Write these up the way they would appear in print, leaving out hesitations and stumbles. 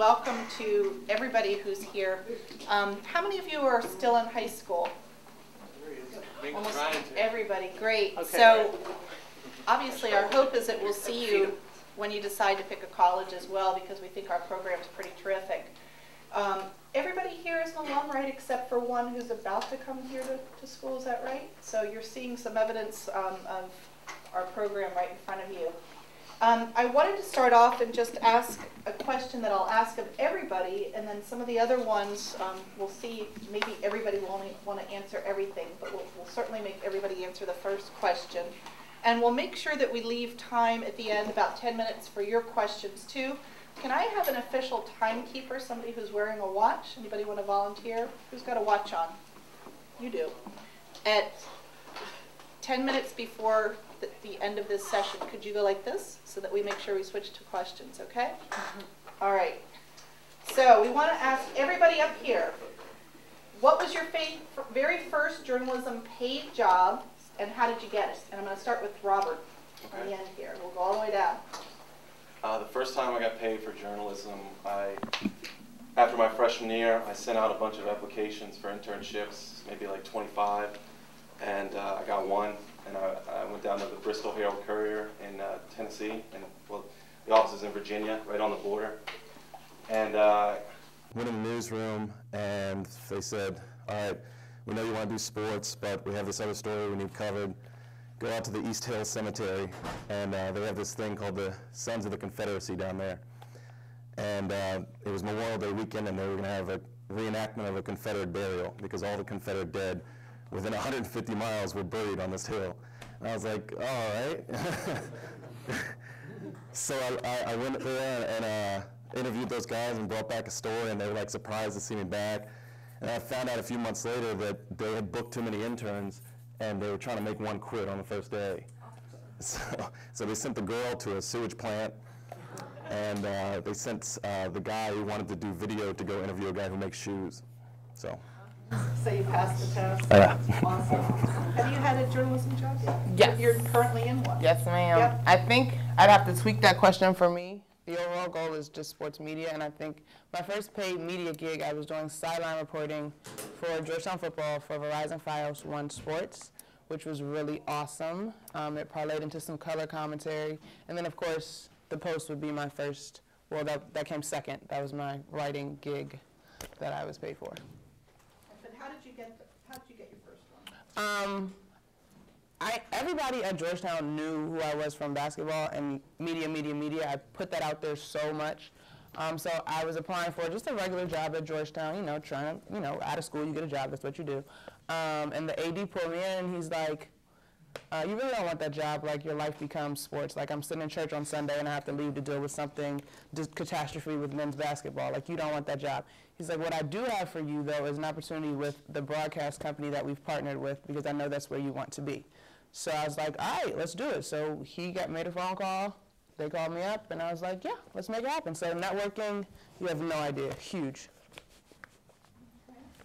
Welcome to everybody who's here. How many of you are still in high school? Almost everybody. Great. Okay, so obviously our hope is that we'll see you when you decide to pick a college as well, because we think our program's pretty terrific. Everybody here is an alum, right, except for one who's about to come here to school, is that right? So you're seeing some evidence of our program right in front of you. I wanted to start off and just ask a question that I'll ask of everybody, and then some of the other ones we'll see. Maybe everybody will only want to answer everything, but we'll certainly make everybody answer the first question. And we'll make sure that we leave time at the end, about 10 minutes, for your questions too. Can I have an official timekeeper, somebody who's wearing a watch? Anybody want to volunteer? Who's got a watch on? You do. At 10 minutes before the end of this session, could you go like this so that we make sure we switch to questions, okay? All right. So we want to ask everybody up here, what was your very first journalism paid job, and how did you get it? And I'm going to start with Robert on the end here. We'll go all the way down. The first time I got paid for journalism, after my freshman year, I sent out a bunch of applications for internships, maybe like 25, and I got one. And I went down to the Bristol Herald Courier in Tennessee, and well, the office is in Virginia, right on the border. And went in the newsroom, and they said, all right, we know you want to do sports, but we have this other story we need covered. Go out to the East Hill Cemetery, and they have this thing called the Sons of the Confederacy down there. And it was Memorial Day weekend, and they were going to have a reenactment of a Confederate burial, because all the Confederate dead within 150 miles were buried on this hill. And I was like, all right. So I went there and interviewed those guys and brought back a story, and they were like surprised to see me back. And I found out a few months later that they had booked too many interns, and they were trying to make one quit on the first day. So they sent the girl to a sewage plant, and they sent the guy who wanted to do video to go interview a guy who makes shoes. So you passed the test? Yeah. Awesome. Have you had a journalism job yet? Yes. You're currently in one? Yes, ma'am. Yep. I think I'd have to tweak that question for me. The overall goal is just sports media, and I think my first paid media gig, I was doing sideline reporting for Georgetown football for Verizon Fios One Sports, which was really awesome. It parlayed into some color commentary, and then of course the Post would be my first. Well, that came second. That was my writing gig that I was paid for. How did you get your first one? Everybody at Georgetown knew who I was from basketball and media. I put that out there so much. So I was applying for just a regular job at Georgetown, trying to, out of school, you get a job, that's what you do. And the AD pulled me in, and he's like, you really don't want that job, like your life becomes sports. Like I'm sitting in church on Sunday and I have to leave to deal with something, just catastrophe with men's basketball. Like you don't want that job. He's like, what I do have for you though is an opportunity with the broadcast company that we've partnered with, because I know that's where you want to be. So I was like, all right, let's do it. So he made a phone call, they called me up, and I was like, yeah, let's make it happen. So networking, you have no idea, huge.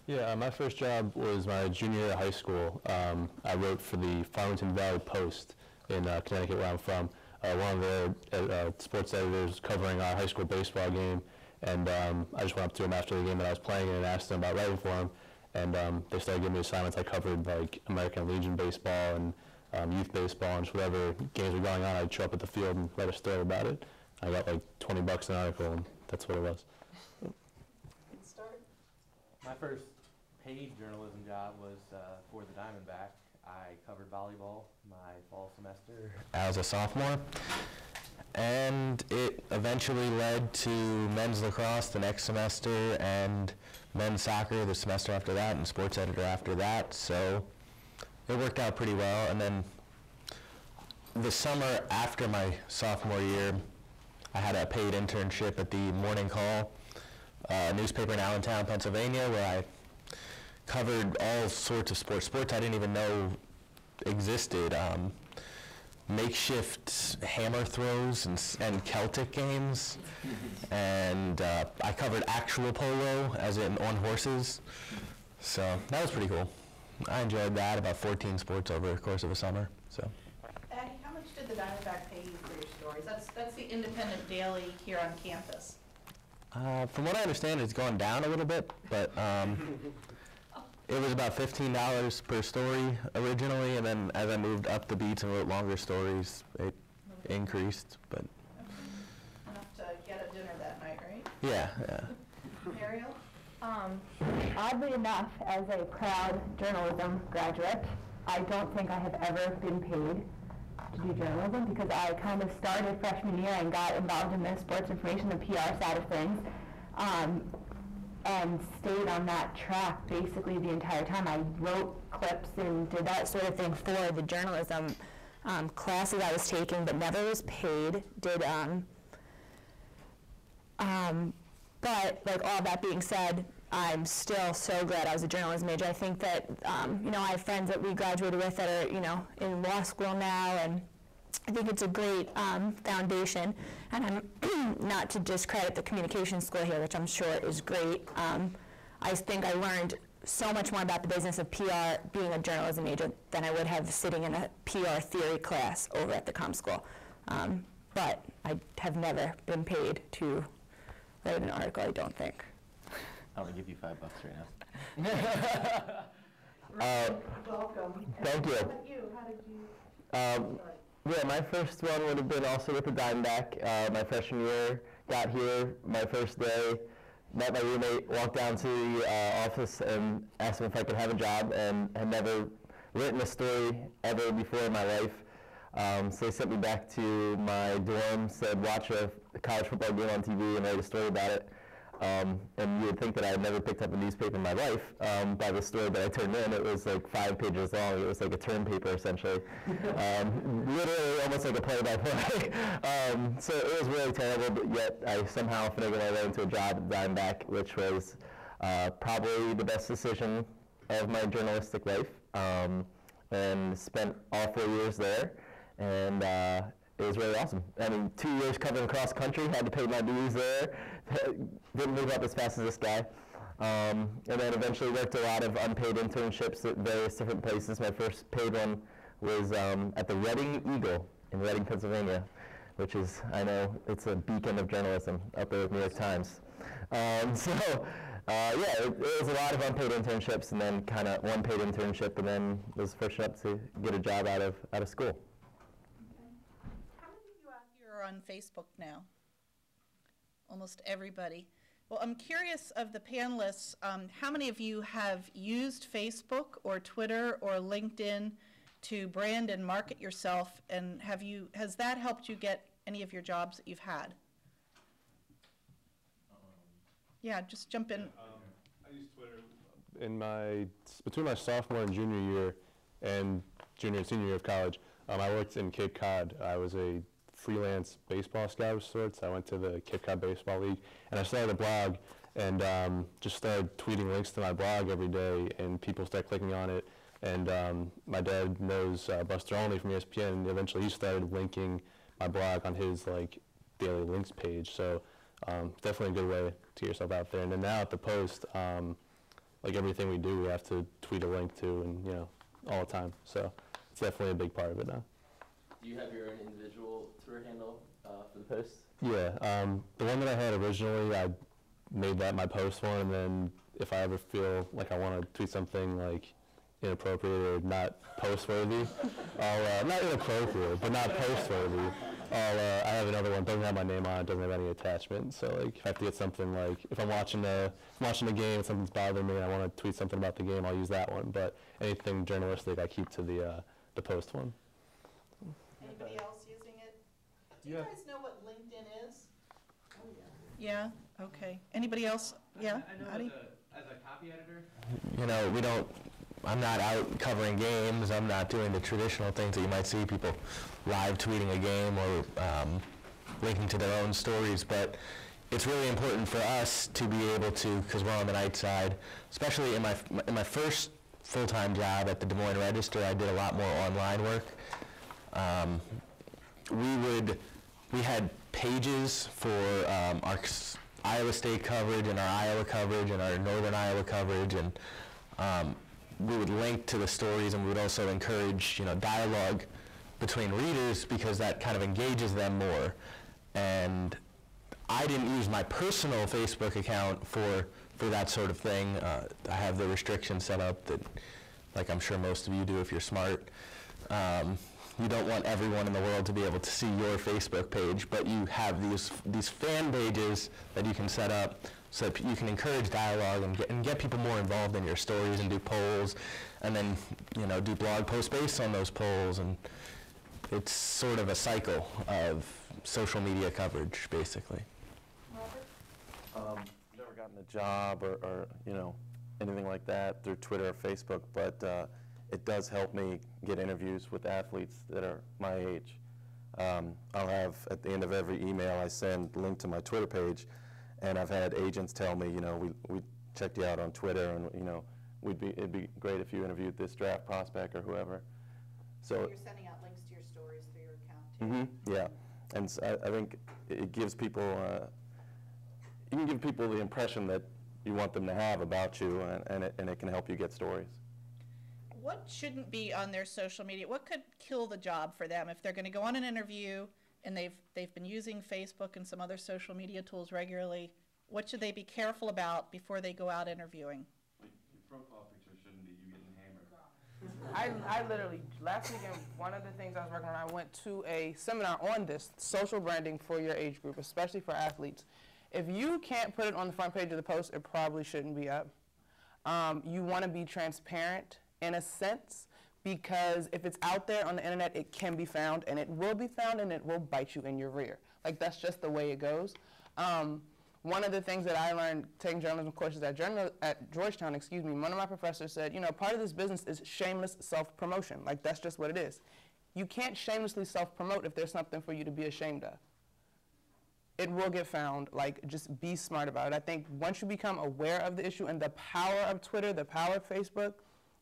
Yeah, my first job was my junior year of high school. I wrote for the Farmington Valley Post in Connecticut, where I'm from. One of their sports editors covering our high school baseball game, and I just went up to him after the game that I was playing and asked him about writing for him. And they started giving me assignments. I covered like American Legion baseball and youth baseball, and just whatever games were going on, I'd show up at the field and write a story about it. I got like $20 an article, and that's what it was. My first paid journalism job was for the Diamondback. I covered volleyball my fall semester. I was a sophomore, and it eventually led to men's lacrosse the next semester and men's soccer the semester after that, and sports editor after that, so it worked out pretty well. And then the summer after my sophomore year, I had a paid internship at the Morning Call, a newspaper in Allentown, Pennsylvania, where I covered all sorts of sports I didn't even know existed. Makeshift hammer throws and Celtic games, and I covered actual polo, as in on horses, so that was pretty cool. I enjoyed that, about 14 sports over the course of a summer. So. Addie, how much did the Diamondback pay you for your stories? That's the independent daily here on campus. From what I understand, it's gone down a little bit, but it was about $15 per story originally, and then as I moved up the beats and wrote longer stories, it increased. But enough to get a dinner that night, right? yeah. Mariel? Oddly enough, as a proud journalism graduate, I don't think I have ever been paid to do journalism, because I kind of started freshman year and got involved in the sports information, the PR side of things, and stayed on that track basically the entire time. I wrote clips and did that sort of thing for the journalism classes I was taking, but never was paid. But like all that being said, I'm still so glad I was a journalism major. I think that, I have friends that we graduated with that are, in law school now, and I think it's a great foundation. And I'm not to discredit the communication school here, which I'm sure is great. I think I learned so much more about the business of PR being a journalism major than I would have sitting in a PR theory class over at the comm school. But I have never been paid to write an article, I don't think. I'm going to give you $5 right now. Welcome. Thank you. How about you? How did you start? Yeah, my first one would have been also with the Diamondback. My freshman year, got here, my first day, met my roommate, walked down to the office and asked him if I could have a job, and had never written a story ever before in my life. So they sent me back to my dorm, said watch a college football game on TV and write a story about it. And you would think that I had never picked up a newspaper in my life by the story that I turned in. It was like 5 pages long. It was like a term paper, essentially. Literally almost like a play-by-play. So it was really terrible, but yet I somehow finagled my way into a job at Diamondback, which was probably the best decision of my journalistic life. And spent all 4 years there. And it was really awesome. I mean, 2 years covering cross country, had to pay my dues there. Didn't move up as fast as this guy. And then eventually worked a lot of unpaid internships at various different places. My first paid one was at the Reading Eagle in Reading, Pennsylvania, which is, I know, it's a beacon of journalism up there with New York Times. Yeah, it was a lot of unpaid internships, and then kind of one paid internship, and then was fortunate enough to get a job out of school. How many of you out here are on Facebook now? Almost everybody. Well, I'm curious of the panelists, how many of you have used Facebook or Twitter or LinkedIn to brand and market yourself, and has that helped you get any of your jobs that you've had? Yeah, just jump in. I use Twitter between my sophomore and junior year and junior and senior year of college. I worked in Cape Cod. I was a freelance baseball scout of sorts. I went to the Cape Cod Baseball League, and I started a blog and just started tweeting links to my blog every day, and people started clicking on it. And my dad knows Buster Olney from ESPN, and eventually he started linking my blog on his daily links page. So definitely a good way to get yourself out there. And then now at the Post, everything we do, we have to tweet a link to, and all the time. So it's definitely a big part of it now. Do you have your own individual Twitter handle for the Post? Yeah, the one that I had originally, I made that my Post one, and then if I ever feel like I want to tweet something inappropriate or not post-worthy, I'll, not inappropriate, but not post-worthy, I have another one, doesn't have my name on it, doesn't have any attachment, so if I have to get something if I'm watching the game and something's bothering me and I want to tweet something about the game, I'll use that one, but anything journalistic I keep to the Post one. Anybody else using it? Do you guys know what LinkedIn is? Oh, yeah. Yeah? Okay. Anybody else? Yeah? I know as a copy editor. I'm not out covering games. I'm not doing the traditional things that you might see, people live tweeting a game or linking to their own stories, but it's really important for us to be able to, because we're on the night side, especially in my first full-time job at the Des Moines Register, I did a lot more online work. We had pages for our Iowa State coverage and our Iowa coverage and our Northern Iowa coverage, and we would link to the stories, and we would also encourage dialogue between readers, because that kind of engages them more. And I didn't use my personal Facebook account for that sort of thing. I have the restrictions set up that, like I'm sure most of you do if you're smart. You don't want everyone in the world to be able to see your Facebook page, but you have these fan pages that you can set up so that you can encourage dialogue and get people more involved in your stories and do polls, and then do blog posts based on those polls, and it's sort of a cycle of social media coverage, basically. Never gotten a job or anything like that through Twitter or Facebook, but it does help me get interviews with athletes that are my age. I'll have, at the end of every email I send, a link to my Twitter page, and I've had agents tell me, we checked you out on Twitter, and it'd be great if you interviewed this draft prospect or whoever. So you're sending out links to your stories through your account too? Yeah, and so I think it gives people, you can give people the impression that you want them to have about you, and it can help you get stories. What shouldn't be on their social media? What could kill the job for them if they're going to go on an interview and they've been using Facebook and some other social media tools regularly? What should they be careful about before they go out interviewing? Your profile picture shouldn't be you getting hammered. I literally, last weekend, one of the things I was working on, I went to a seminar on this, social branding for your age group, especially for athletes. If you can't put it on the front page of the post, it probably shouldn't be up. You want to be transparent in a sense, because if it's out there on the internet, it can be found, and it will be found, and it will bite you in your rear. Like, that's just the way it goes. One of the things that I learned taking journalism courses at Georgetown, one of my professors said, part of this business is shameless self-promotion. Like, that's just what it is. You can't shamelessly self-promote if there's something for you to be ashamed of. It will get found. Like, just be smart about it. I think once you become aware of the issue and the power of Twitter, the power of Facebook,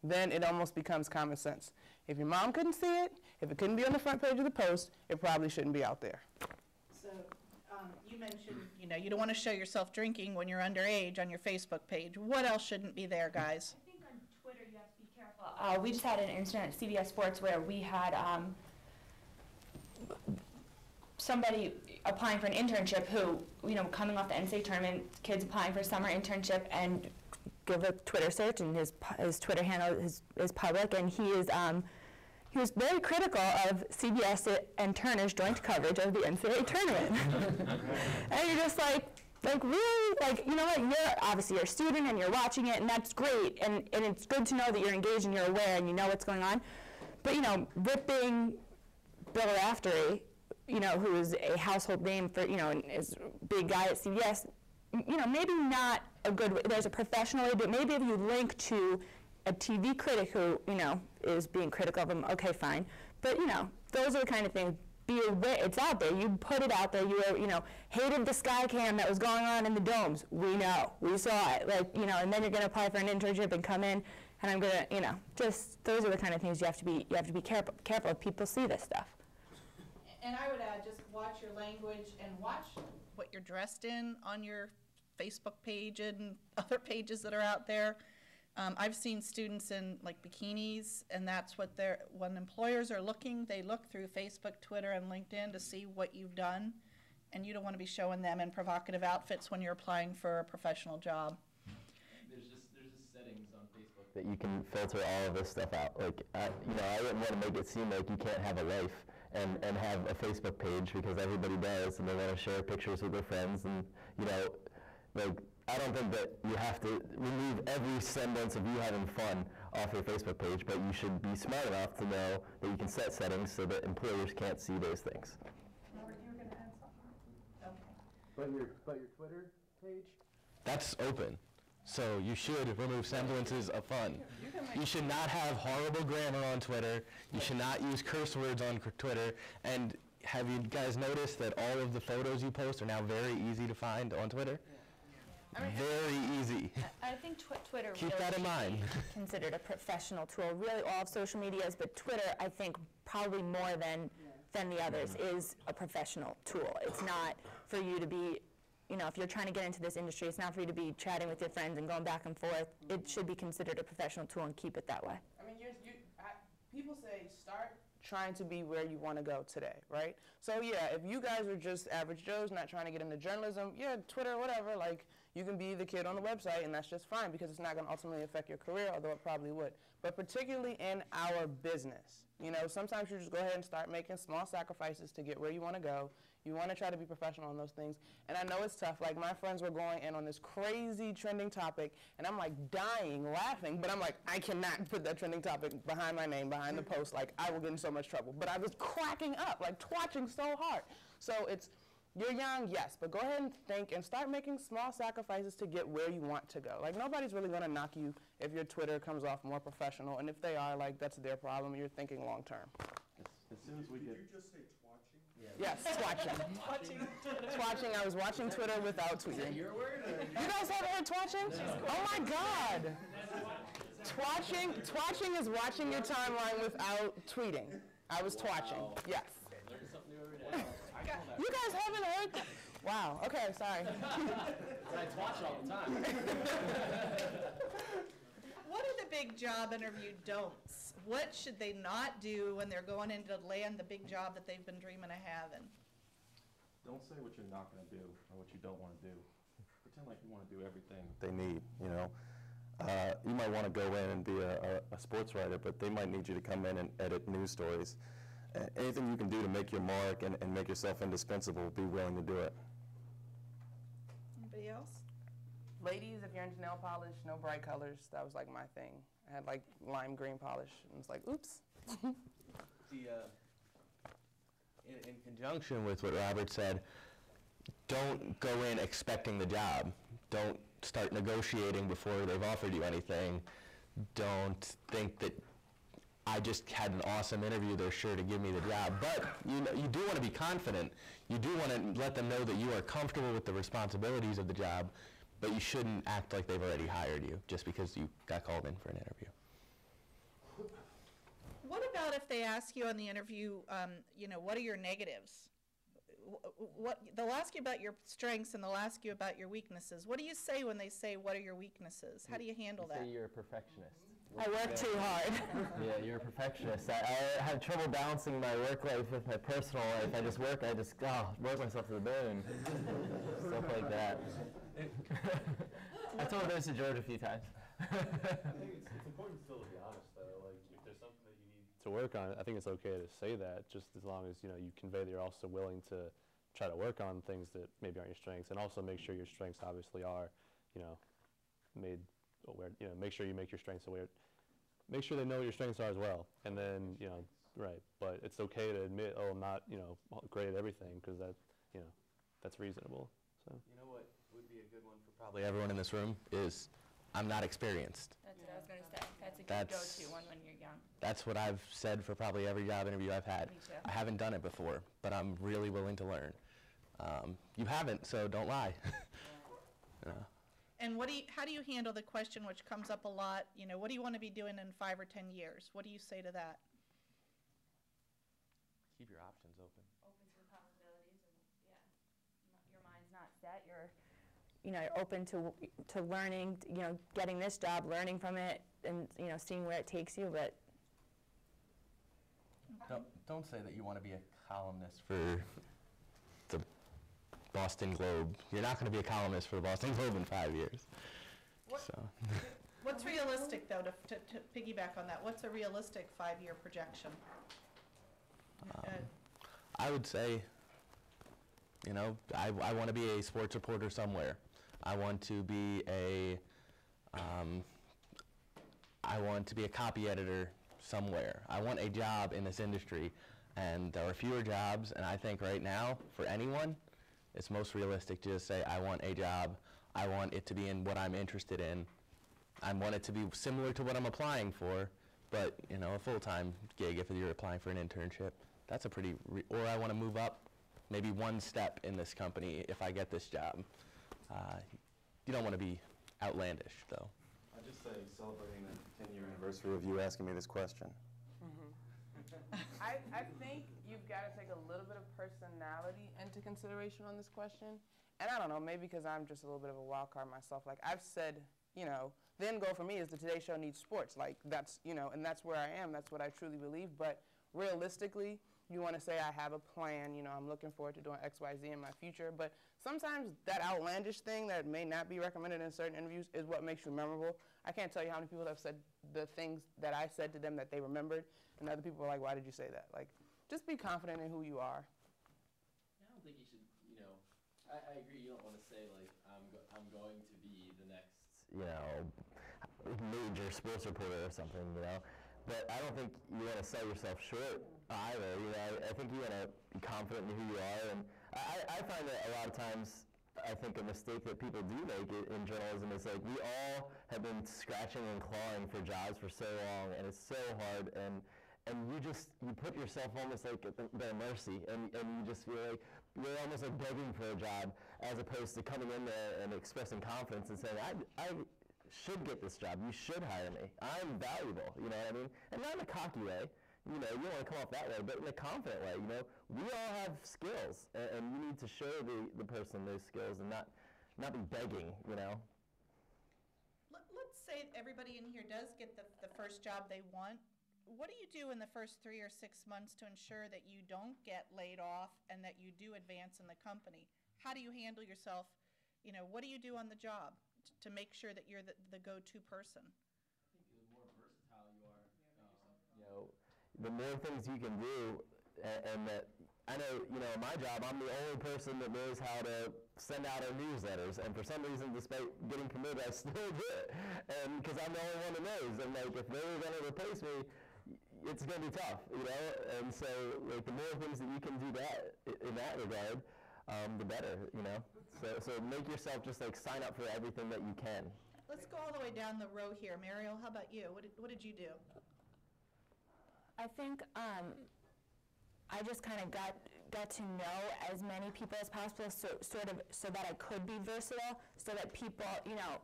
then it almost becomes common sense. If your mom couldn't see it, if it couldn't be on the front page of the post, it probably shouldn't be out there. So you mentioned, you don't want to show yourself drinking when you're underage on your Facebook page. What else shouldn't be there, guys? I think on Twitter you have to be careful. We just had an incident at CBS Sports where we had somebody applying for an internship who, coming off the NCAA tournament, kids applying for a summer internship, and give a Twitter search, and his Twitter handle is public, and he was very critical of CBS and Turner's joint coverage of the NCAA tournament. And you're just like really, you know what, you're a student and you're watching it, and that's great, and it's good to know that you're engaged and you're aware and you know what's going on. But ripping Bill Raftery, who is a household name for, and is a big guy at CBS, maybe not a good way. There's a professional way to do it. Maybe if you link to a TV critic who, is being critical of him, okay, fine. But, those are the kind of things. Be aware. It's out there. You put it out there. You were, hated the sky cam that was going on in the domes. We know. We saw it. And then you're going to apply for an internship and come in, and I'm going to, just those are the kind of things you have to be careful if people see this stuff. And I would add, just watch your language and watch what you're dressed in on your Facebook page and other pages that are out there. I've seen students in bikinis, and that's what when employers are looking, they look through Facebook, Twitter, and LinkedIn to see what you've done, and you don't want to be showing them in provocative outfits when you're applying for a professional job. There's just settings on Facebook that you can filter all of this stuff out. I wouldn't want to make it seem like you can't have a life and have a Facebook page, because everybody does, and they want to share pictures with their friends, and I don't think that you have to remove every semblance of you having fun off your Facebook page, but you should be smart enough to know that you can set settings so that employers can't see those things. Robert, you were going to add something? Okay. But your Twitter page? That's open. So you should remove semblances of fun. You should not have horrible grammar on Twitter. You should not use curse words on Twitter. And have you guys noticed that all of the photos you post are now very easy to find on Twitter? Very easy. I think Twitter Keep really that in mind. should be considered a professional tool. Really, all of social media is, but Twitter, I think, probably more than the others, is a professional tool. It's not for you to be, if you're trying to get into this industry, it's not for you to be chatting with your friends and going back and forth. It should be considered a professional tool and keep it that way. I mean, people say start trying to be where you want to go today, right? So yeah, if you guys are just average Joes not trying to get into journalism, yeah, Twitter, whatever, like you can be the kid on the website and that's just fine because it's not going to ultimately affect your career, although it probably would. But particularly in our business, you know, sometimes you just go ahead and start making small sacrifices to get where you want to go. You want to try to be professional on those things. And I know it's tough. Like my friends were going in on this crazy trending topic and I'm like dying, laughing, but I'm like, I cannot put that trending topic behind my name, behind the post. Like I will get in so much trouble. But I was cracking up, like twatching so hard. So it's, you're young, yes, but go ahead and think and start making small sacrifices to get where you want to go. Like nobody's really gonna knock you if your Twitter comes off more professional, and if they are, like that's their problem. You're thinking long term. As soon as we get. Did you just say twatching? Yeah. Yes, twatching. Twatching. I was watching Twitter without tweeting. Is that your word? You guys haven't heard twatching? Oh my God. Twatching is watching your timeline without tweeting. I was twatching. Yes. Learn something new every day. You guys haven't heard that? Wow. Okay, sorry. I twatch all the time. What are the big job interview don'ts? What should they not do when they're going in to land the big job that they've been dreaming of having? Don't say what you're not going to do or what you don't want to do. Pretend like you want to do everything they need, you know. You might want to go in and be a sports writer, but they might need you to come in and edit news stories. Anything you can do to make your mark and make yourself indispensable, be willing to do it. Anybody else? Ladies, if you're into nail polish, no bright colors. That was like my thing. I had like lime green polish, and it's like, oops. In conjunction with what Robert said, don't go in expecting the job. Don't start negotiating before they've offered you anything. Don't think that I just had an awesome interview, they're sure to give me the job. But you do want to be confident. You do want to let them know that you are comfortable with the responsibilities of the job, but you shouldn't act like they've already hired you just because you got called in for an interview. What about if they ask you on the interview, you know, what are your negatives? They'll ask you about your strengths and they'll ask you about your weaknesses. What do you say when they say, what are your weaknesses? How do you handle that? Say you're a perfectionist. I work too hard. Yeah, you're a perfectionist. I have trouble balancing my work life with my personal life. I just work work myself to the bone. Stuff like that. I told those to George a few times. I think it's important still to be honest, though. Like, if there's something that you need to work on, I think it's okay to say that, just as long as, you know, you convey that you're also willing to try to work on things that maybe aren't your strengths, and also make sure your strengths obviously are, you know, made aware, you know, make sure you make your strengths aware. Make sure they know what your strengths are as well, and then, you know, right. But it's okay to admit, oh, I'm not, you know, great at everything, because that, you know, that's reasonable. So. You know what would be a good one for probably everyone in this room is, I'm not experienced. That's what I was going to say. That's a good go-to one when you're young. That's what I've said for probably every job interview I've had. Me too. I haven't done it before, but I'm really willing to learn. You haven't, so don't lie. And how do you handle the question which comes up a lot, you know, what do you want to be doing in 5 or 10 years? What do you say to that? Keep your options open. Open to the possibilities, and yeah, your mind's not set. You're Open to learning, getting this job, learning from it, and, seeing where it takes you, but. Don't say that you want to be a columnist for the Boston Globe. You're not going to be a columnist for the Boston Globe in 5 years. What's realistic, though, to piggyback on that? What's a realistic 5-year projection? I would say, I want to be a sports reporter somewhere. I want to be a copy editor somewhere. I want a job in this industry, and there are fewer jobs, and I think right now, for anyone, it's most realistic to just say, I want a job. I want it to be in what I'm interested in. I want it to be similar to what I'm applying for, but, a full-time gig if you're applying for an internship. That's a pretty, or I want to move up maybe one step in this company if I get this job. You don't want to be outlandish, though. I'd just say celebrating the 10-year anniversary of you asking me this question. I think you've got to take a little bit of personality into consideration on this question. And I don't know, maybe because I'm just a little bit of a wild card myself. Like I've said, the end goal for me is the Today Show needs sports. Like that's, and that's where I am. That's what I truly believe. But realistically, you want to say, I have a plan, you know, I'm looking forward to doing X, Y, Z in my future, but sometimes that outlandish thing that may not be recommended in certain interviews is what makes you memorable. I can't tell you how many people have said the things that I said to them that they remembered, and other people are like, why did you say that? Like, just be confident in who you are. I don't think you should, you know, I agree, you don't want to say, like, I'm going to be the next, you know, major sports reporter or something, you know. But I don't think you want to sell yourself short either. You know, I think you want to be confident in who you are. And I find that a lot of times, I think a mistake that people do make in journalism is like we all have been scratching and clawing for jobs for so long, and it's so hard. And you put yourself almost like at their mercy, and you just feel like you're almost like begging for a job, as opposed to coming in there and expressing confidence and saying, I should get this job. You should hire me. I'm valuable. You know what I mean? And not in a cocky way. You know, you don't want to come off that way, but in a confident way. You know, we all have skills, and you need to show the person those skills and not be begging. You know. Let's say everybody in here does get the first job they want. What do you do in the first 3 or 6 months to ensure that you don't get laid off and that you do advance in the company? How do you handle yourself? You know, what do you do on the job to make sure that you're the go-to person? I think the more versatile you are, you know, the more things you can do, and that I know, you know, in my job, I'm the only person that knows how to send out our newsletters, and for some reason, despite getting promoted, I still do it, and because I'm the only one that knows, and like, if they were going to replace me, it's going to be tough, you know, and so, like, the more things that you can do that, in that regard, the better, you know. So make yourself just like sign up for everything that you can. Let's go all the way down the row here. Mariel, how about you? What did you do? I think I just kind of got to know as many people as possible, so that I could be versatile, so that people, you know,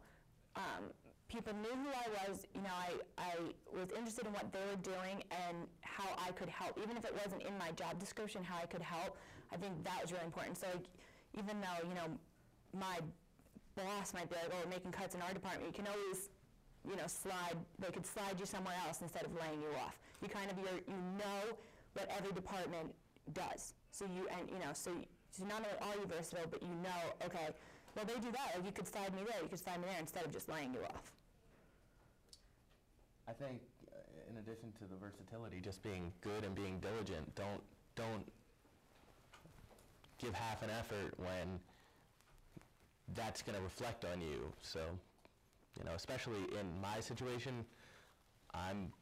people knew who I was. You know, I was interested in what they were doing and how I could help, even if it wasn't in my job description, how I could help. I think that was really important. So, like, even though, you know, my boss might be like, oh, we're making cuts in our department, you can always, you know, they could slide you somewhere else instead of laying you off. You kind of, you know what every department does. So so not only are you versatile, but you know, okay, well, they do that. Like, you could slide me there, you could slide me there, instead of just laying you off. I think, in addition to the versatility, just being good and being diligent. Don't give half an effort when that's going to reflect on you. So, you know, especially in my situation, I'm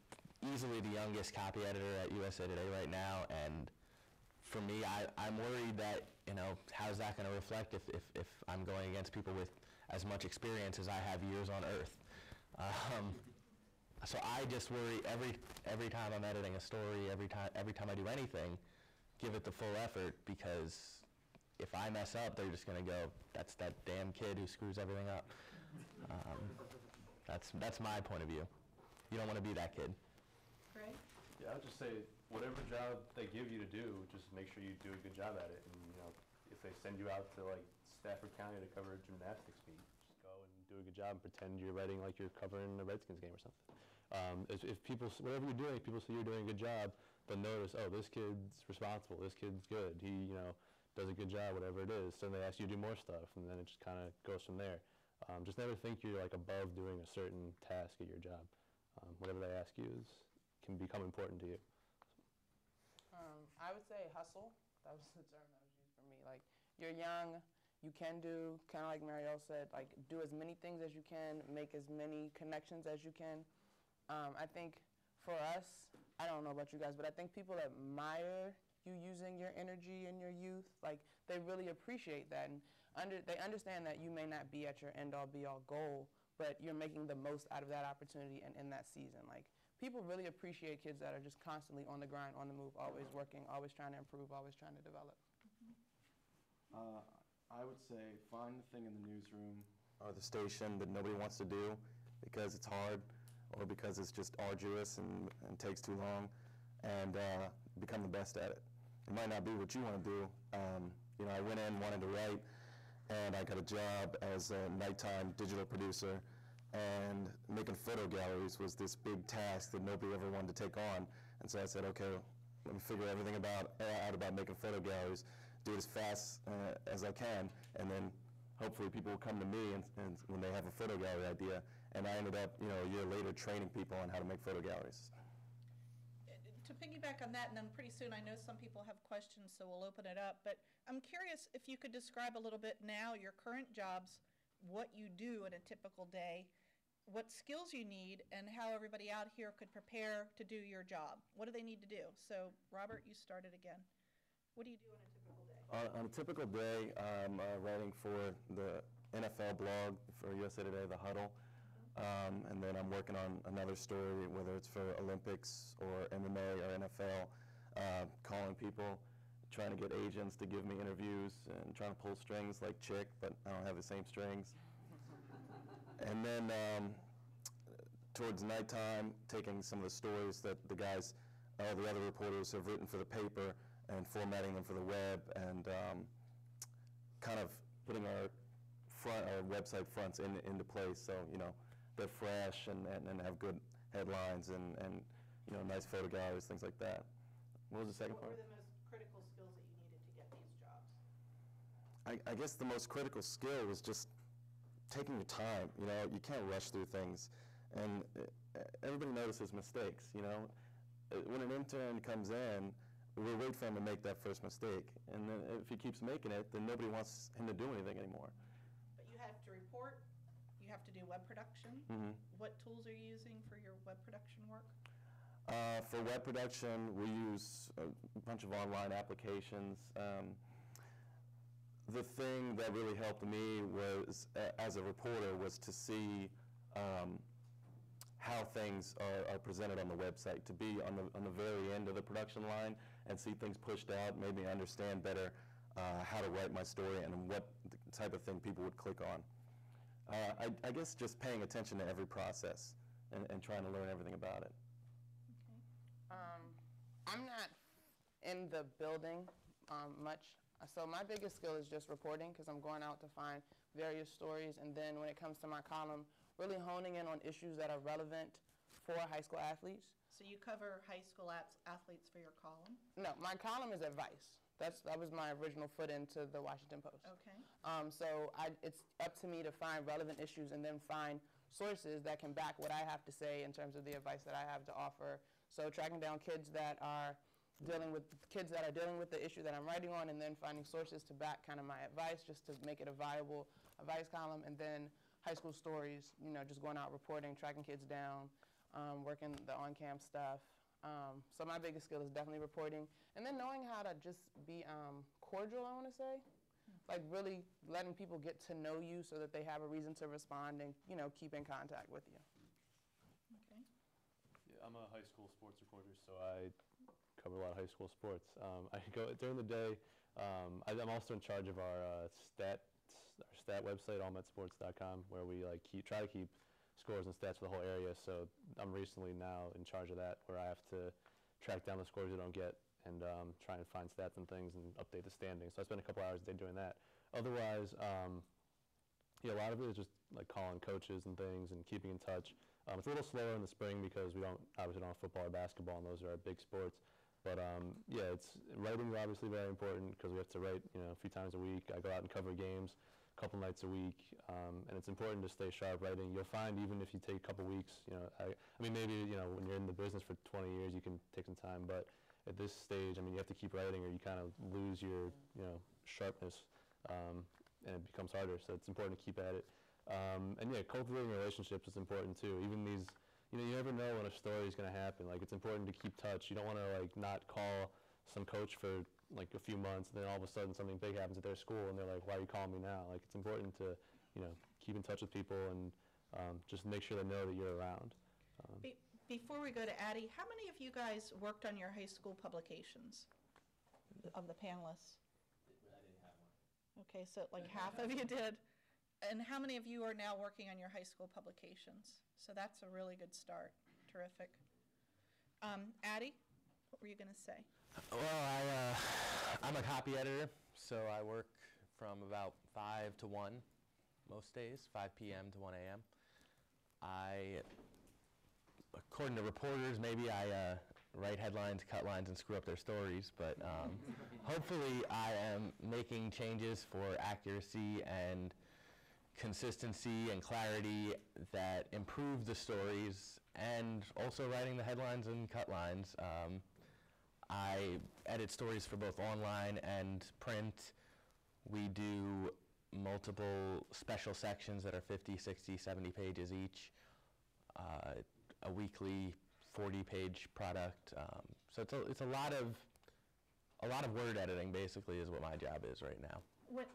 easily the youngest copy editor at USA Today right now, and for me, I'm worried that, you know, how's that going to reflect if I'm going against people with as much experience as I have years on Earth. So I just worry every time I'm editing a story, every time I do anything, give it the full effort, because if I mess up, they're just going to go, that's that damn kid who screws everything up. That's my point of view. You don't want to be that kid. Great. Yeah, I would just say whatever job they give you to do, just make sure you do a good job at it. And, you know, if they send you out to, like, Stafford County to cover a gymnastics meet, just go and do a good job and pretend you're writing like you're covering a Redskins game or something. If people, whatever you're doing, people see you're doing a good job, they'll notice, oh, this kid's responsible, this kid's good, he, you know, does a good job, whatever it is. So they ask you to do more stuff, and then it just kind of goes from there. Just never think you're, like, above doing a certain task at your job. Whatever they ask you can become important to you. I would say hustle. That was the term that was used for me. Like, you're young, you can do, kind of like Mariel said, like, do as many things as you can, make as many connections as you can. I think for us, I don't know about you guys, but I think people admire you using your energy and your youth. Like, they really appreciate that, and they understand that you may not be at your end-all, be-all goal, but you're making the most out of that opportunity and in that season. Like, people really appreciate kids that are just constantly on the grind, on the move, always working, always trying to improve, always trying to develop. I would say find the thing in the newsroom or the station that nobody wants to do because it's hard or because it's just arduous and takes too long, and become the best at it. It might not be what you want to do. You know, I went in, wanted to write, and I got a job as a nighttime digital producer, and making photo galleries was this big task that nobody ever wanted to take on. And so I said, okay, and figure everything out about making photo galleries, do it as fast as I can, and then hopefully people will come to me and when they have a photo gallery idea. And I ended up, a year later training people on how to make photo galleries. To piggyback on that, and then pretty soon I know some people have questions, so we'll open it up. But I'm curious if you could describe a little bit now your current jobs, what you do in a typical day, what skills you need, and how everybody out here could prepare to do your job. What do they need to do? So, Robert, you started again. What do you do on a typical day? On a typical day, I'm writing for the NFL blog for USA Today, The Huddle. And then I'm working on another story, whether it's for Olympics or MMA or NFL, calling people, trying to get agents to give me interviews and trying to pull strings like Chick, but I don't have the same strings. And then towards nighttime, taking some of the stories that the guys, the other reporters have written for the paper and formatting them for the web and kind of putting our website fronts into place so, they're fresh and have good headlines and nice photo galleries, things like that. What was the second part? What were the most critical skills that you needed to get these jobs? I guess the most critical skill was just taking your time. You can't rush through things. And everybody notices mistakes, When an intern comes in, we'll wait for him to make that first mistake. And then if he keeps making it, then nobody wants him to do anything anymore. But you have to report. You have to do web production. Mm-hmm. What tools are you using for your web production work? For web production, we use a bunch of online applications. The thing that really helped me was, as a reporter, was to see how things are presented on the website, to be on the very end of the production line and see things pushed out, made me understand better how to write my story and what type of thing people would click on. I guess just paying attention to every process and trying to learn everything about it. Okay. I'm not in the building much, so my biggest skill is just reporting because I'm going out to find various stories, and then when it comes to my column, really honing in on issues that are relevant for high school athletes. So you cover high school athletes for your column? No, my column is advice. That was my original foot into the Washington Post. Okay. So it's up to me to find relevant issues and then find sources that can back what I have to say in terms of the advice that I have to offer. So tracking down kids that are dealing with the issue that I'm writing on, and then finding sources to back kind of my advice, just to make it a viable advice column, and then high school stories, just going out reporting, tracking kids down, working the on-camp stuff. So my biggest skill is definitely reporting, and then knowing how to just be cordial, I want to say. Like really letting people get to know you so that they have a reason to respond and, keep in contact with you. Okay. Yeah, I'm a high school sports reporter, so I cover a lot of high school sports. I go during the day. I'm also in charge of our stat website, allmetsports.com, where we try to keep scores and stats for the whole area. So I'm recently now in charge of that, where I have to track down the scores we don't get and try and find stats and things and update the standings. So I spend a couple hours a day doing that. Otherwise, a lot of it is just calling coaches and things and keeping in touch. It's a little slower in the spring because we obviously don't have football or basketball, and those are our big sports. But writing is obviously very important because we have to write a few times a week. I go out and cover games a couple nights a week, and it's important to stay sharp writing. You'll find even if you take a couple weeks, maybe when you're in the business for 20 years you can take some time, but at this stage, you have to keep writing or you kind of lose your sharpness, and it becomes harder. So it's important to keep at it. Cultivating relationships is important too. Even these, you never know when a story is going to happen. It's important to keep touch. You don't want to not call some coach for a few months, and then all of a sudden something big happens at their school, and they're like, "Why are you calling me now?" It's important to, keep in touch with people and just make sure they know that you're around. Before we go to Addie, how many of you guys worked on your high school publications of the panelists? I didn't have one. Okay, so half of you did. And how many of you are now working on your high school publications? So that's a really good start. Terrific. Addie, what were you going to say? Well, I'm a copy editor, so I work from about 5 to 1 most days, 5 p.m. to 1 a.m. According to reporters, maybe I write headlines, cut lines, and screw up their stories, but hopefully I am making changes for accuracy and consistency and clarity that improve the stories, and also writing the headlines and cut lines. I edit stories for both online and print. We do multiple special sections that are 50, 60, 70 pages each, a weekly 40-page product. So it's a lot of word editing, basically, is what my job is right now.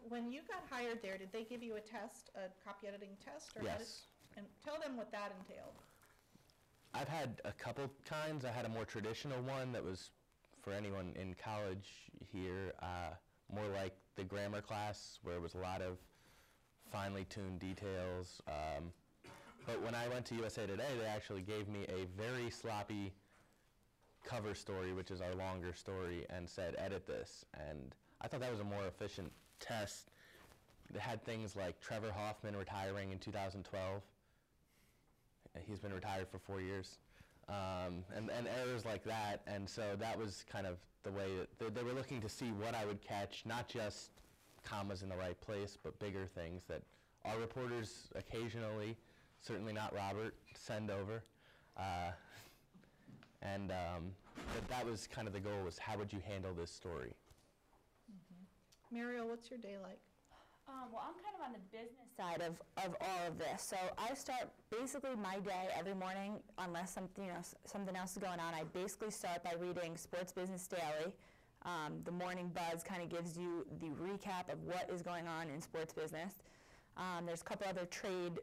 When you got hired there, did they give you a test, a copy editing test? Or Yes. And tell them what that entailed. I've had a couple kinds. I had a more traditional one that was for anyone in college here, more like the grammar class, where it was a lot of finely tuned details. But when I went to USA Today, they actually gave me a very sloppy cover story, which is our longer story, and said, edit this. And I thought that was a more efficient test. They had things like Trevor Hoffman retiring in 2012. He's been retired for 4 years. And errors like that. And so that was kind of the way that they were looking to see what I would catch, not just commas in the right place, but bigger things that our reporters occasionally, certainly not Robert, send over. But that was kind of the goal, was how would you handle this story? Mariel, what's your day like? Well, I'm kind of on the business side of all of this. So I start basically my day every morning, unless something else is going on. I basically start by reading Sports Business Daily. The Morning Buzz kind of gives you the recap of what is going on in sports business. There's a couple other trade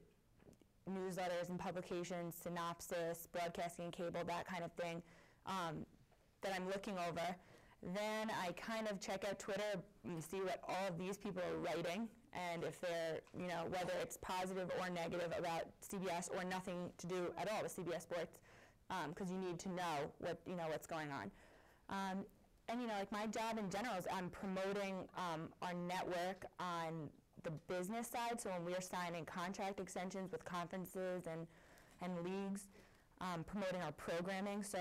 newsletters and publications, Synopsis, Broadcasting and Cable, that kind of thing, that I'm looking over. Then I kind of check out Twitter and see what all of these people are writing, and if they're, whether it's positive or negative about CBS or nothing to do at all with CBS Sports, because you need to know what's going on. And like my job in general is I'm promoting our network on the business side. So when we're signing contract extensions with conferences and leagues, promoting our programming. So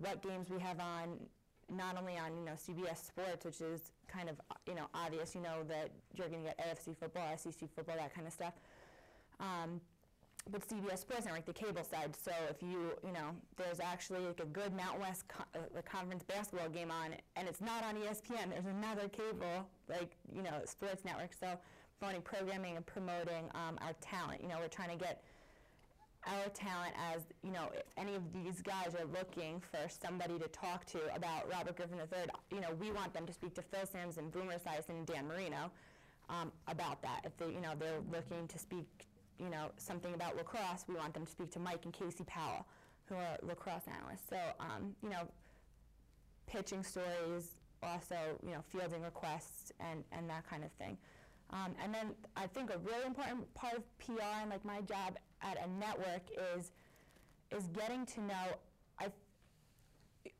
what games we have on. Not only on CBS Sports, which is kind of obvious, that you're going to get AFC football, SEC football, that kind of stuff. But CBS Sports Network, the cable side. So if there's actually like a good Mountain West conference basketball game on, and it's not on ESPN. There's another cable sports network. So promoting programming and promoting our talent. We're trying to get our talent, as if any of these guys are looking for somebody to talk to about Robert Griffin III, we want them to speak to Phil Simms and Boomer Esiason and Dan Marino about that. If they, they're looking to speak, something about lacrosse, we want them to speak to Mike and Casey Powell, who are lacrosse analysts. So, pitching stories, also, fielding requests and that kind of thing. And then I think a really important part of PR and like my job at a network is getting to know.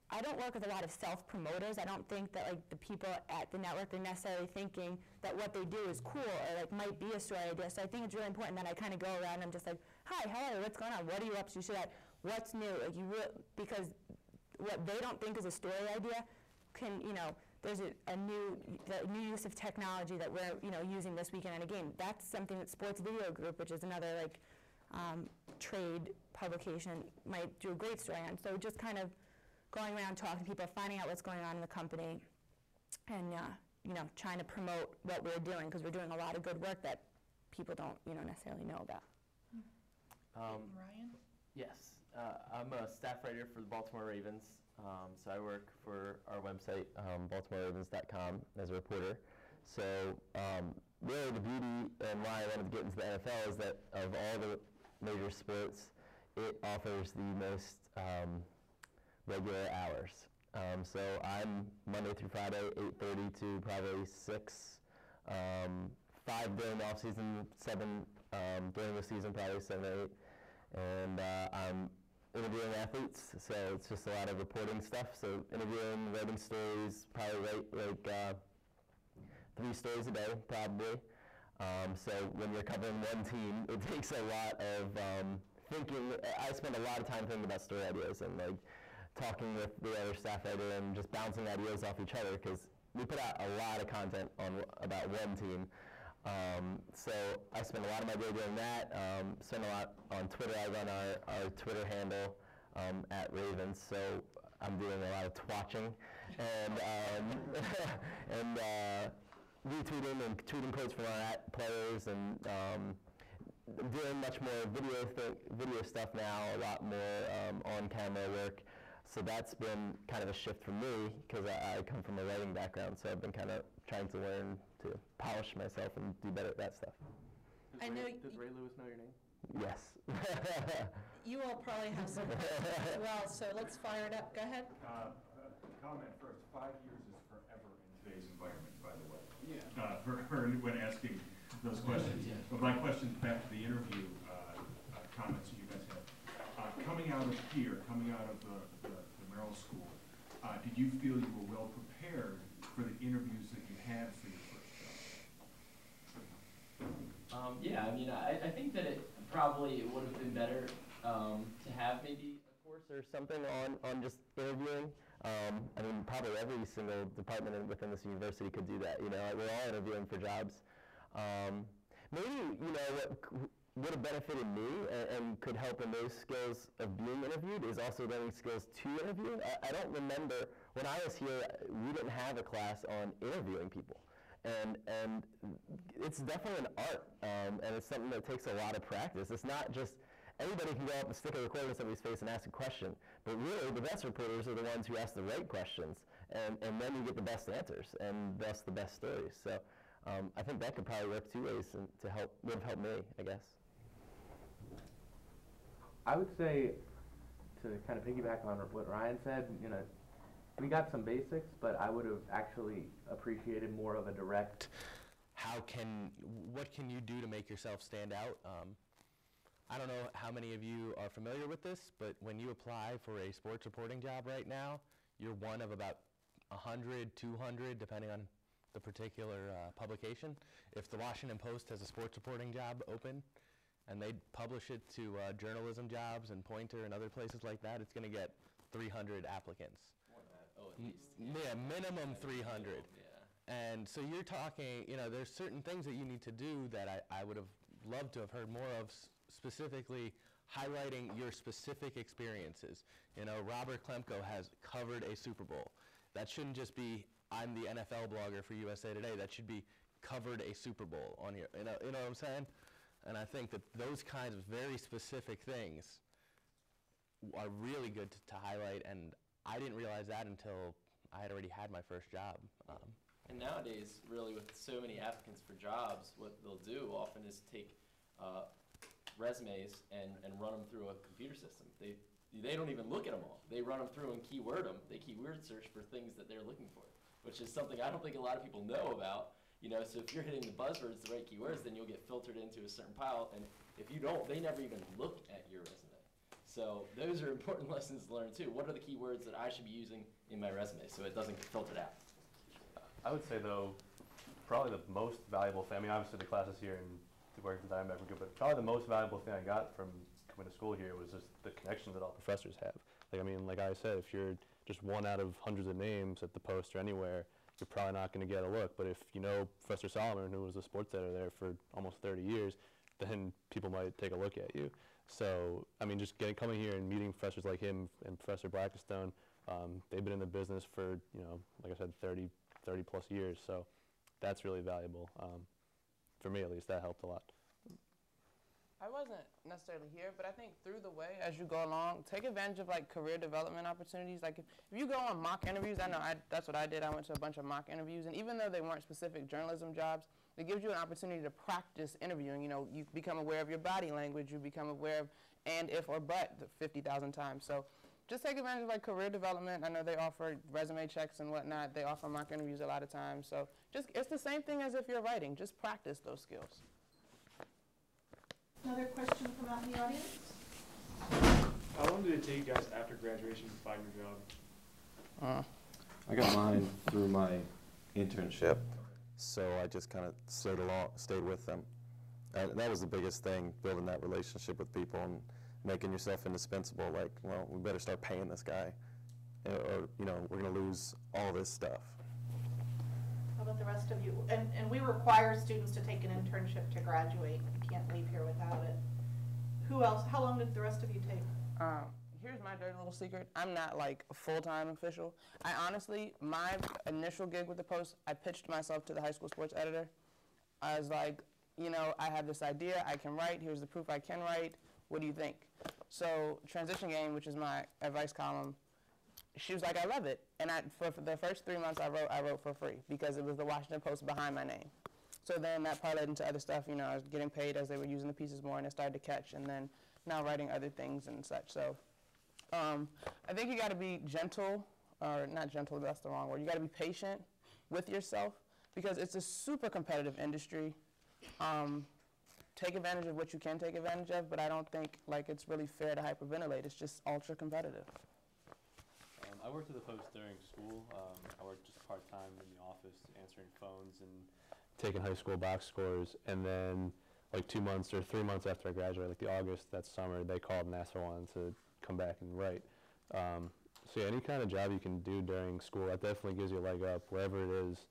I don't work with a lot of self-promoters. I don't think that like the people at the network are necessarily thinking that what they do is cool or like might be a story idea. So I think it's really important that I kind of go around and I'm just like, hi, how are you? What's going on? What are you up to? What's new? Like because what they don't think is a story idea can, there's a new use of technology that we're using this weekend in a game. That's something that Sports Video Group, which is another like trade publication, might do a great story on. So just kind of going around talking to people, finding out what's going on in the company, and trying to promote what we're doing, because we're doing a lot of good work that people don't necessarily know about. Ryan? Yes, I'm a staff writer for the Baltimore Ravens. So I work for our website, BaltimoreRavens.com, as a reporter. So really the beauty and why I wanted to get into the NFL is that of all the major sports, it offers the most regular hours. So I'm Monday through Friday, 8:30 to probably 6, 5 during the off season, 7 during the season, probably 7 or 8. And I'm interviewing athletes, so it's just a lot of reporting stuff. So interviewing, writing stories, probably write like 3 stories a day, probably. So when you're covering one team, it takes a lot of thinking. I spend a lot of time thinking about story ideas and like talking with the other staff writer and just bouncing ideas off each other, because we put out a lot of content about one team. So I spend a lot of my day doing that. Spend a lot on Twitter. I run our Twitter handle at Ravens, so I'm doing a lot of twatching and retweeting and tweeting quotes from our players, and doing much more video stuff now, a lot more on-camera work. So that's been kind of a shift for me, because I come from a writing background, so I've been kind of trying to learn to polish myself and do better at that stuff. Does Ray Lewis know your name? Yes. You all probably have some questions as well, so let's fire it up. Go ahead. Comment first. 5 years is forever in today's environment, by the way. Yeah. When asking those questions. Yeah. But my question back to the interview comments you guys had. Coming out of here, coming out of the Merrill School, did you feel you were well prepared for the interviews that you had for your first job? Yeah, I mean, I think that it probably would have been better to have maybe a course or something on just interviewing. I mean, probably every single department within this university could do that. You know, we're all interviewing for jobs. Maybe, you know, what would have benefited me and could help in those skills of being interviewed is also learning skills to interview. I don't remember, when I was here, we didn't have a class on interviewing people. And it's definitely an art, and it's something that takes a lot of practice. It's not just, anybody can go up and stick a recorder in somebody's face and ask a question, but really the best reporters are the ones who ask the right questions, and then you get the best answers, and thus the best stories. So I think that could probably work two ways would have helped me, I guess. I would say, to kind of piggyback on what Ryan said, you know, we got some basics, but I would have actually appreciated more of a direct. What can you do to make yourself stand out? I don't know how many of you are familiar with this, but when you apply for a sports reporting job right now, you're one of about 100, 200, depending on the particular publication. If the Washington Post has a sports reporting job open, and they publish it to journalism jobs and Pointer and other places like that, it's going to get 300 applicants. More than that. Oh, at least. Yeah, minimum 300. Yeah. And so you're talking, you know, there's certain things that you need to do that I would have loved to have heard more of, specifically highlighting your specific experiences. You know, Robert Klemko has covered a Super Bowl. That shouldn't just be, I'm the NFL blogger for USA Today. That should be covered a Super Bowl on here. You know what I'm saying? And I think that those kinds of very specific things are really good to highlight, and I didn't realize that until I had already had my first job. And nowadays, really, with so many applicants for jobs, what they'll do often is take resumes and run them through a computer system. They don't even look at them all. They run them through and keyword them. They keyword search for things that they're looking for, which is something I don't think a lot of people know about. You know, so if you're hitting the buzzwords, the right keywords, then you'll get filtered into a certain pile. And if you don't, they never even look at your resume. So those are important lessons to learn too. What are the keywords that I should be using in my resume so it doesn't get filtered out? I would say, though, probably the most valuable thing, I mean, obviously the classes here and working for Diamondback were good, but probably the most valuable thing I got from coming to school here was just the connections that all professors have. Like, I mean, like I said, if you're just one out of hundreds of names at the Post or anywhere, you're probably not going to get a look. But if you know Professor Solomon, who was a sports editor there for almost 30 years, then people might take a look at you. So, I mean, just coming here and meeting professors like him and Professor Blackstone, they've been in the business for, you know, like I said, 30 plus years. So that's really valuable. For me, at least, that helped a lot. I wasn't necessarily here, but I think through the way, as you go along, take advantage of like career development opportunities. Like if you go on mock interviews, I know that's what I did. I went to a bunch of mock interviews, and even though they weren't specific journalism jobs, it gives you an opportunity to practice interviewing. You know, you become aware of your body language, you become aware of and, if, or but 50,000 times. So just take advantage of like career development. I know they offer resume checks and whatnot. They offer mock interviews a lot of times. So just, it's the same thing as if you're writing. Just practice those skills. Another question from out in the audience? How long did it take you guys after graduation to find your job? I got mine through my internship, so I just kind of stayed with them. And that was the biggest thing, building that relationship with people and making yourself indispensable. Like, well, we better start paying this guy. or you know, we're going to lose all this stuff. How about the rest of you? And we require students to take an internship to graduate. You can't leave here without it. Who else? How long did the rest of you take? Here's my dirty little secret. I'm not like a full-time official. I honestly, my initial gig with the Post, I pitched myself to the high school sports editor. I was like, you know, I have this idea, I can write, here's the proof I can write, what do you think? So Transition Game, which is my advice column, she was like, I love it. And for the first 3 months I wrote for free because it was the Washington Post behind my name. So then that parlayed into other stuff, you know, I was getting paid as they were using the pieces more and it started to catch, and then now writing other things and such. So I think you got to be gentle, or not gentle, that's the wrong word. You got to be patient with yourself because it's a super competitive industry. Take advantage of what you can take advantage of, but I don't think like it's really fair to hyperventilate. It's just ultra competitive. I worked at the Post during school. I worked just part-time in the office answering phones and taking high school box scores, and then like 2 months or 3 months after I graduated, like the August that summer, they called and asked if I wanted to come back and write. So yeah, any kind of job you can do during school, that definitely gives you a leg up, wherever it is.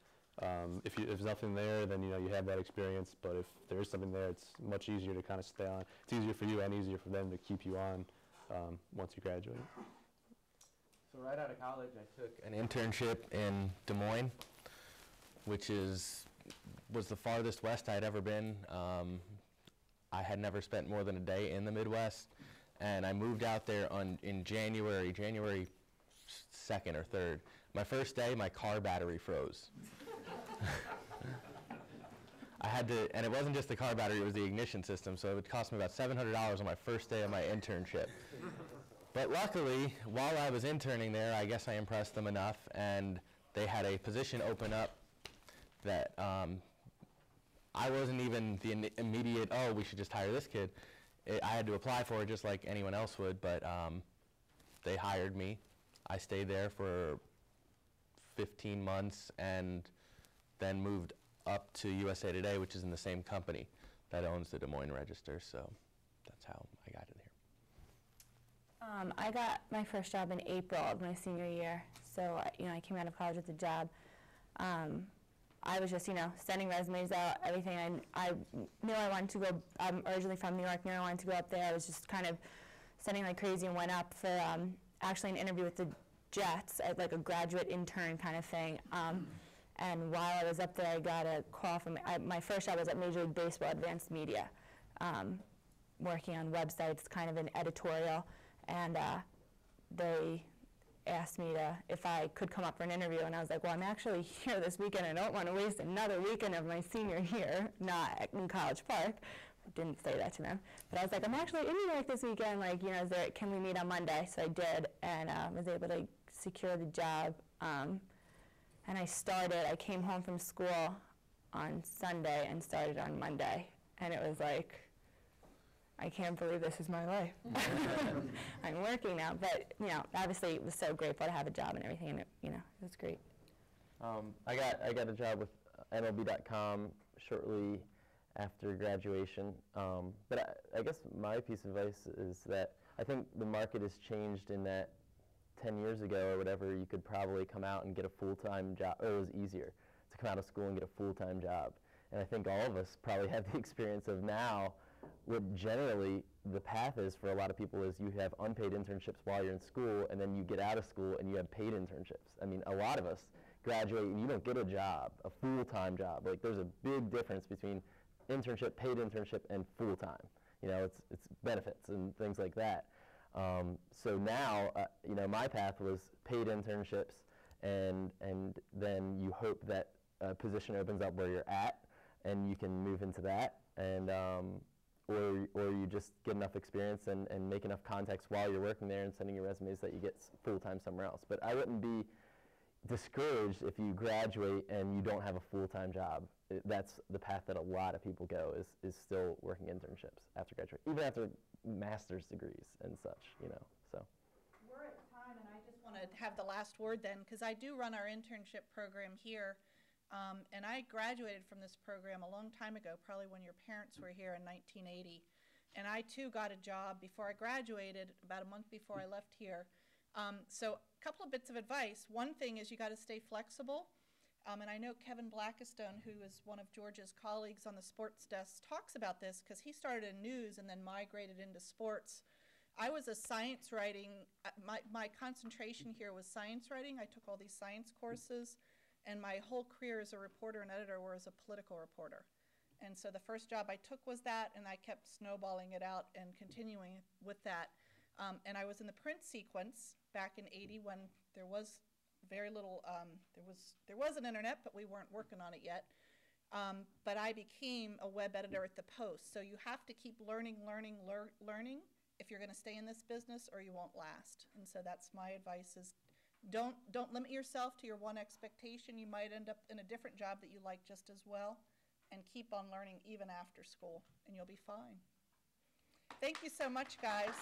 If there's nothing there, then you know you have that experience, but if there is something there, it's much easier to kind of stay on. It's easier for you and easier for them to keep you on once you graduate. So right out of college, I took An internship in Des Moines, which was the farthest west I'd ever been. I had never spent more than a day in the Midwest, and I moved out there in January 2nd or 3rd. My first day, my car battery froze. I had to, and it wasn't just the car battery, it was the ignition system, so it would cost me about $700 on my first day of my internship. But luckily, while I was interning there, I guess I impressed them enough, and they had a position open up that I wasn't even the immediate, oh, we should just hire this kid. I had to apply for it just like anyone else would, but they hired me. I stayed there for 15 months and then moved up to USA Today, which is in the same company that owns the Des Moines Register, so that's how I got it here. I got my first job in April of my senior year, so I came out of college with a job. I was just, sending resumes out, everything. I knew I wanted to go. I'm originally from New York. Knew I wanted to go up there. I was just kind of sending like crazy and went up for actually an interview with the Jets, like a graduate intern kind of thing. And while I was up there, I got a call from my first job was at Major League Baseball Advanced Media, working on websites, kind of an editorial. And they asked me if I could come up for an interview, and I was like, well, I'm actually here this weekend. I don't want to waste another weekend of my senior year, not in College Park. I didn't say that to them. But I was like, I'm actually in New York this weekend. Like, can we meet on Monday? So I did, and was able to secure the job. And I came home from school on Sunday and started on Monday. And it was like, I can't believe this is my life. I'm working now, but obviously it was so grateful to have a job and everything, and it was great. I got a job with MLB.com shortly after graduation, but I guess my piece of advice is that I think the market has changed in that 10 years ago or whatever, you could probably come out and get a full-time job, or it was easier to come out of school and get a full-time job. And I think all of us probably have the experience of now, what generally the path is for a lot of people is you have unpaid internships while you're in school, and then you get out of school and you have paid internships. I mean, a lot of us graduate and you don't get a job, a full-time job. Like, there's a big difference between internship, paid internship, and full-time. It's benefits and things like that. So now, my path was paid internships, and then you hope that a position opens up where you're at, and you can move into that, and or you just get enough experience and make enough contacts while you're working there and sending your resumes that you get full-time somewhere else. But I wouldn't be discouraged if you graduate and you don't have a full-time job. That's the path that a lot of people go, is still working internships after graduation, even after master's degrees and such, so. We're at time, and I just want to have the last word then, because I do run our internship program here. And I graduated from this program a long time ago, probably when your parents were here in 1980. And I, too, got a job before I graduated, about a month before I left here, So a couple of bits of advice. One thing is you got to stay flexible. And I know Kevin Blackistone, who is one of George's colleagues on the sports desk, talks about this because he started in news and then migrated into sports. I was a science writing, my concentration here was science writing. I took all these science courses, and my whole career as a reporter and editor was a political reporter. And so the first job I took was that, and I kept snowballing it out and continuing with that. And I was in the print sequence back in '80 when there was very little, there was an internet, but we weren't working on it yet. But I became a web editor at the Post. So you have to keep learning if you're going to stay in this business, or you won't last. And so that's my advice: is don't limit yourself to your one expectation. You might end up in a different job that you like just as well, and keep on learning even after school, and you'll be fine. Thank you so much, guys.